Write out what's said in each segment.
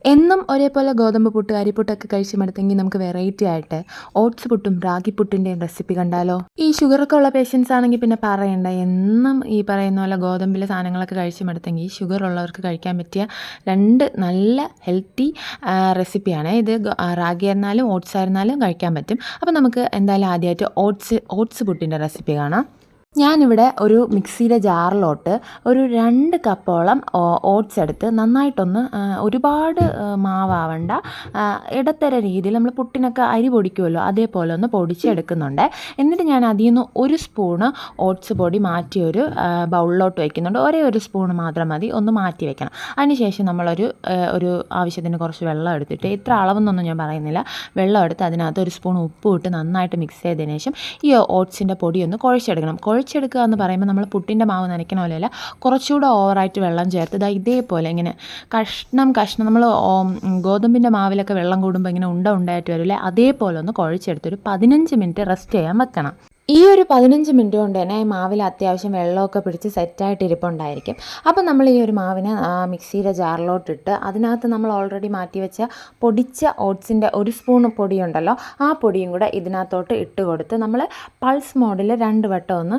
എന്നും ഒരേപോലെ ഗോതമ്പ് പുട്ട് അരിപ്പുട്ടൊക്കെ കഴിച്ച് മടുത്തെങ്കിൽ നമുക്ക് വെറൈറ്റി ആയിട്ട് ഓട്സ് പുട്ടും റാഗിപ്പുട്ടിൻ്റെയും റെസിപ്പി കണ്ടാലോ? ഈ ഷുഗറൊക്കെ ഉള്ള പേഷ്യൻസ് ആണെങ്കിൽ പിന്നെ പറയണ്ട, എന്നും ഈ പറയുന്ന പോലെ ഗോതമ്പിലെ സാധനങ്ങളൊക്കെ കഴിച്ച് മടുത്തെങ്കിൽ ഷുഗർ ഉള്ളവർക്ക് കഴിക്കാൻ പറ്റിയ രണ്ട് നല്ല ഹെൽത്തി റെസിപ്പിയാണ് ഇത്. റാഗി ആയിരുന്നാലും ഓട്സ് ആയിരുന്നാലും കഴിക്കാൻ പറ്റും. അപ്പോൾ നമുക്ക് എന്തായാലും ആദ്യമായിട്ട് ഓട്സ് പുട്ടിൻ്റെ റെസിപ്പി കാണാം. ഞാനിവിടെ ഒരു മിക്സിയുടെ ജാറിലോട്ട് ഒരു 2 കപ്പോളം ഓട്സ് എടുത്ത് നന്നായിട്ടൊന്ന്, ഒരുപാട് മാവാവണ്ട, ഇടത്തര രീതിയിൽ നമ്മൾ പുട്ടിനൊക്കെ അരി പൊടിക്കുമല്ലോ അതേപോലെ ഒന്ന് പൊടിച്ചെടുക്കുന്നുണ്ട്. എന്നിട്ട് ഞാൻ അതിൽ നിന്ന് 1 സ്പൂണ് ഓട്സ് പൊടി മാറ്റി ഒരു ബൗളിലോട്ട് വയ്ക്കുന്നുണ്ട്. ഒരു സ്പൂൺ മാത്രം മതി, ഒന്ന് മാറ്റി വെക്കണം. അതിനുശേഷം നമ്മളൊരു ആവശ്യത്തിന് കുറച്ച് വെള്ളം എടുത്തിട്ട്, ഇത്ര അളവെന്നൊന്നും ഞാൻ പറയുന്നില്ല, വെള്ളം എടുത്ത് അതിനകത്ത് 1 സ്പൂൺ ഉപ്പ് ഇട്ട് നന്നായിട്ട് മിക്സ് ചെയ്തതിന് ശേഷം ഈ ഓട്സിൻ്റെ പൊടി ഒന്ന് കുഴച്ചെടുക്കണം. കുഴച്ചെടുക്കുക എന്ന് പറയുമ്പോൾ നമ്മൾ പുട്ടിൻ്റെ മാവ് നനയ്ക്കണ പോലെയല്ല, കുറച്ചുകൂടെ ഓവറായിട്ട് വെള്ളം ചേർത്ത് ഇതേപോലെ ഇങ്ങനെ കഷ്ണം നമ്മൾ ഗോതമ്പിൻ്റെ മാവിലൊക്കെ വെള്ളം കൂടുമ്പോൾ ഇങ്ങനെ ഉണ്ടായിട്ട് വരില്ലേ, അതേപോലെ ഒന്ന് കുഴച്ചെടുത്ത് ഒരു 15 മിനിറ്റ് റെസ്റ്റ് ചെയ്യാൻ വെക്കണം. ഈ ഒരു 15 മിനിറ്റ് കൊണ്ട് തന്നെ ഈ മാവിൽ അത്യാവശ്യം വെള്ളമൊക്കെ പിടിച്ച് സെറ്റായിട്ട് ഇരിപ്പുണ്ടായിരിക്കും. അപ്പോൾ നമ്മൾ ഈ ഒരു മാവിനെ മിക്സിയുടെ ജാറിലോട്ടിട്ട് അതിനകത്ത് നമ്മൾ ഓൾറെഡി മാറ്റി വെച്ച പൊടിച്ച ഓട്സിൻ്റെ 1 സ്പൂൺ പൊടിയുണ്ടല്ലോ, ആ പൊടിയും കൂടെ ഇതിനകത്തോട്ട് ഇട്ട് കൊടുത്ത് നമ്മൾ പൾസ് മോഡിൽ 2 വട്ടം ഒന്ന്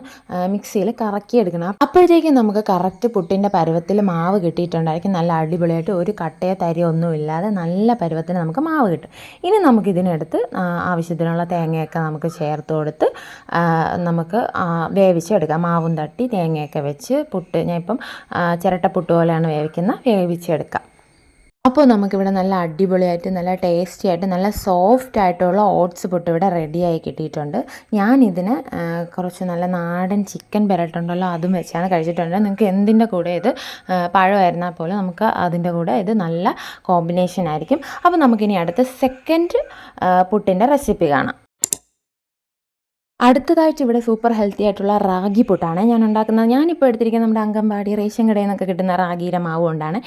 മിക്സിയിൽ കറക്കിയെടുക്കണം. അപ്പോഴത്തേക്കും നമുക്ക് കറക്റ്റ് പുട്ടിൻ്റെ പരുവത്തിൽ മാവ് കിട്ടിയിട്ടുണ്ടായിരിക്കും. നല്ല അടിപൊളിയായിട്ട് ഒരു കട്ടയോ തരിയോ ഒന്നും ഇല്ലാതെ നല്ല പരുവത്തിന് നമുക്ക് മാവ് കിട്ടും. ഇനി നമുക്കിതിനെടുത്ത് ആവശ്യത്തിനുള്ള തേങ്ങയൊക്കെ നമുക്ക് ചേർത്ത് കൊടുത്ത് നമുക്ക് വേവിച്ചെടുക്കാം. മാവും തട്ടി തേങ്ങയൊക്കെ വെച്ച് പുട്ട്, ഞാൻ ഇപ്പം ചിരട്ടപ്പുട്ട് പോലെയാണ് വേവിച്ചെടുക്കാം. അപ്പോൾ നമുക്കിവിടെ നല്ല അടിപൊളിയായിട്ട് നല്ല ടേസ്റ്റി ആയിട്ട് നല്ല സോഫ്റ്റ് ആയിട്ടുള്ള ഓട്സ് പുട്ട് ഇവിടെ റെഡിയായി കിട്ടിയിട്ടുണ്ട്. ഞാനിതിന് കുറച്ച് നല്ല നാടൻ ചിക്കൻ പെരട്ടുണ്ടല്ലോ അതും വെച്ചാണ് കഴിച്ചിട്ടുണ്ട്. നിങ്ങൾക്ക് എന്തിൻ്റെ കൂടെ ഇത് പഴമായിരുന്നാൽ പോലും നമുക്ക് അതിൻ്റെ കൂടെ ഇത് നല്ല കോമ്പിനേഷൻ ആയിരിക്കും. അപ്പോൾ നമുക്കിനി അടുത്ത സെക്കൻഡ് പുട്ടിൻ്റെ റെസിപ്പി കാണാം. അടുത്തതായിട്ട് ഇവിടെ സൂപ്പർ ഹെൽത്തി ആയിട്ടുള്ള റാഗി പുട്ടാണ് ഞാൻ ഉണ്ടാക്കുന്നത്. ഞാനിപ്പോൾ എടുത്തിരിക്കുന്നത് നമ്മുടെ അംഗൻവാടി റേഷൻ കടയിൽ നിന്നൊക്കെ കിട്ടുന്ന റാഗിയുടെ മാവ് കൊണ്ടാണ്.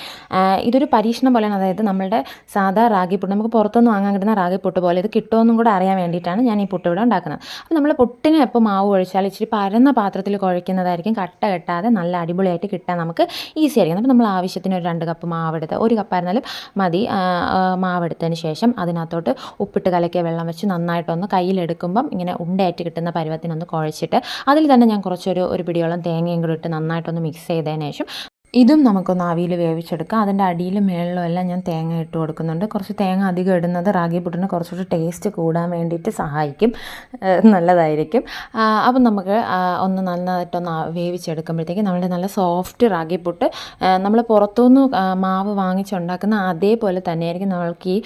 ഇതൊരു പരീക്ഷണം പോലെയാണ്. അതായത് നമ്മളുടെ സാധാ റാഗി പുട്ട്, നമുക്ക് പുറത്തുനിന്ന് വാങ്ങാൻ കിട്ടുന്ന റാഗി പുട്ട് പോലെ ഇത് കിട്ടുമെന്നും കൂടെ അറിയാൻ വേണ്ടിയിട്ടാണ് ഞാൻ ഈ പുട്ട് ഇവിടെ ഉണ്ടാക്കുന്നത്. അപ്പോൾ നമ്മൾ പുട്ടിന് എപ്പോൾ മാവ് കുഴച്ചാൽ ഇച്ചിരി പരന്ന പാത്രത്തിൽ കുഴയ്ക്കുന്നതായിരിക്കും കട്ട കെട്ടാതെ നല്ല അടിപൊളിയായിട്ട് കിട്ടാൻ നമുക്ക് ഈസി ആയിരിക്കും. അപ്പോൾ നമ്മൾ ആവശ്യത്തിന് ഒരു 2 കപ്പ് മാവെടുത്ത്, 1 കപ്പായിരുന്നാലും മതി, മാവെടുത്തതിന് ശേഷം അതിനകത്തോട്ട് ഉപ്പിട്ട് കലക്കിയ വെള്ളം വെച്ച് നന്നായിട്ടൊന്ന് കയ്യിലെടുക്കുമ്പം ഇങ്ങനെ ഉണ്ടയായിട്ട് കിട്ടുന്ന പരുവത്തിനൊന്ന് കുഴച്ചിട്ട് അതിൽ തന്നെ ഞാൻ ഒരു പിടിയോളം തേങ്ങയും കൂടി ഇട്ട് നന്നായിട്ടൊന്ന് മിക്സ് ചെയ്തതിന് ശേഷം ഇതും നമുക്കൊന്ന് ആവിയിൽ വേവിച്ചെടുക്കാം. അതിൻ്റെ അടിയിലും മേളിലും എല്ലാം ഞാൻ തേങ്ങ ഇട്ട് കൊടുക്കുന്നുണ്ട്. കുറച്ച് തേങ്ങ അധികം ഇടുന്നത് റാഗി പുട്ടിന് കുറച്ചുകൂടി ടേസ്റ്റ് കൂടാൻ വേണ്ടിയിട്ട് സഹായിക്കും, നല്ലതായിരിക്കും. അപ്പം നമുക്ക് ഒന്ന് നന്നായിട്ടൊന്ന് വേവിച്ചെടുക്കുമ്പോഴത്തേക്കും നമ്മുടെ നല്ല സോഫ്റ്റ് റാഗി പുട്ട് നമ്മൾ പുറത്തുനിന്ന് മാവ് വാങ്ങിച്ചുണ്ടാക്കുന്ന അതേപോലെ തന്നെയായിരിക്കും നമ്മൾക്ക് ഈ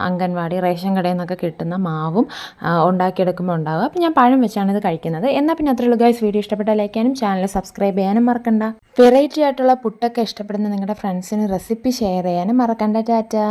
അംഗൻവാടി റേഷൻ കടയിൽ നിന്നൊക്കെ കിട്ടുന്ന മാവും ഉണ്ടാക്കിയെടുക്കുമ്പോൾ ഉണ്ടാകുക. അപ്പം ഞാൻ പഴം വെച്ചാണ് ഇത് കഴിക്കുന്നത്. എന്നാൽ പിന്നെ അത്രയുള്ളൂ ഗൈസ്. വീഡിയോ ഇഷ്ടപ്പെട്ടാൽ ലൈക്ക് ചെയ്യാനും ചാനൽ സബ്സ്ക്രൈബ് ചെയ്യാനും മറക്കണ്ട. വെറൈറ്റി ആയിട്ടുള്ള പുട്ടൊക്കെ ഇഷ്ടപ്പെടുന്ന നിങ്ങളുടെ ഫ്രണ്ട്സിന് റെസിപ്പി ഷെയർ ചെയ്യാനും മറക്കണ്ട. ടാറ്റാ.